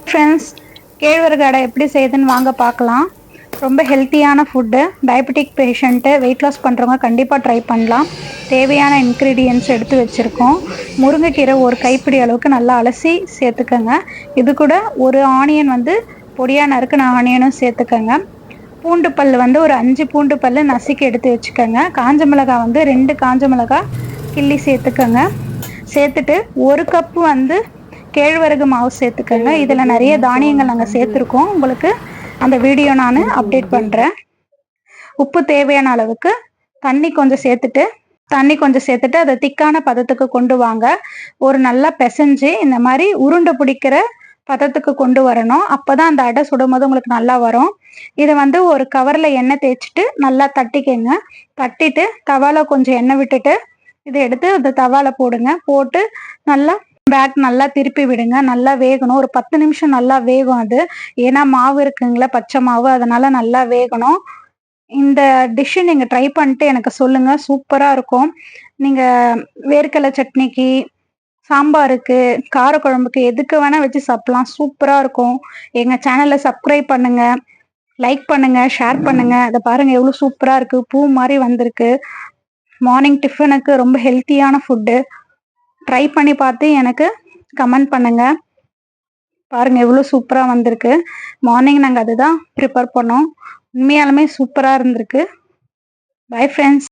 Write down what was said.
Friends, கேழ்வரகு அடை எப்படி செய்யுதுன்னு வாங்க பார்க்கலாம். ரொம்ப ஹெல்த்தியான food. Diabetic patient, weight loss பண்ணுறவங்க கண்டிப்பாக ட்ரை பண்ணலாம். தேவையான இன்க்ரீடியன்ட்ஸ் எடுத்து வச்சுருக்கோம். முருங்கைக்கீரை ஒரு கைப்பிடி அளவுக்கு நல்லா அலசி சேர்த்துக்கங்க. இது கூட ஒரு ஆனியன் பொடியாக நறுக்குன ஆனியனும் சேர்த்துக்கங்க. பூண்டு பல் ஒரு 5 பூண்டு பல் நசுக்கி எடுத்து வச்சுக்கோங்க. காஞ்ச மிளகாய் 2 காஞ்ச மிளகாய் கிள்ளி சேர்த்துக்கங்க. சேர்த்துட்டு 1 கப்பு கேழ்வரகு மாவு சேர்த்துக்கங்க. இதில் நிறைய தானியங்கள் நாங்கள் சேர்த்துருக்கோம். உங்களுக்கு அந்த வீடியோ நான் அப்டேட் பண்ணுறேன். உப்பு தேவையான அளவுக்கு தண்ணி கொஞ்சம் சேர்த்துட்டு அதை திக்கான பதத்துக்கு கொண்டு வாங்க. ஒரு நல்லா பிசைஞ்சு இந்த மாதிரி உருண்டை பிடிக்கிற பதத்துக்கு கொண்டு வரணும். அப்போதான் அந்த அடை சுடும்போது உங்களுக்கு நல்லா வரும். இதை ஒரு கவரில் எண்ணெய் தேய்ச்சிட்டு நல்லா தட்டிக்கங்க. தட்டிட்டு தவால கொஞ்சம் எண்ணெய் விட்டுட்டு இதை எடுத்து அந்த தவால போடுங்க. போட்டு நல்லா திருப்பி விடுங்க. நல்லா வேகணும். ஒரு 10 நிமிஷம் நல்லா வேகும் அது. ஏன்னா மாவு இருக்குங்களா, பச்சை மாவு, அதனால நல்லா வேகணும். இந்த டிஷ்ஷு நீங்கள் ட்ரை பண்ணிட்டு எனக்கு சொல்லுங்கள். சூப்பராக இருக்கும். நீங்கள் வேர்க்கடலை சட்னிக்கு, சாம்பாருக்கு, காரக்குழம்புக்கு எதுக்கு வேணால் வச்சு சாப்பிட்லாம். சூப்பராக இருக்கும். எங்கள் சேனலை சப்ஸ்கிரைப் பண்ணுங்கள், லைக் பண்ணுங்கள், ஷேர் பண்ணுங்கள். அதை பாருங்கள் எவ்வளோ சூப்பராக இருக்குது. பூ மாதிரி வந்திருக்கு. மார்னிங் டிஃபனுக்கு ரொம்ப ஹெல்த்தியான ஃபுட்டு. ட்ரை பண்ணி பார்த்து எனக்கு கமெண்ட் பண்ணுங்கள். பாருங்கள் எவ்வளோ சூப்பராக வந்திருக்கு. மார்னிங் நாங்கள் அதுதான் ப்ரிப்பேர் பண்ணோம். உண்மையாலுமே சூப்பராக இருந்திருக்கு. Bye friends.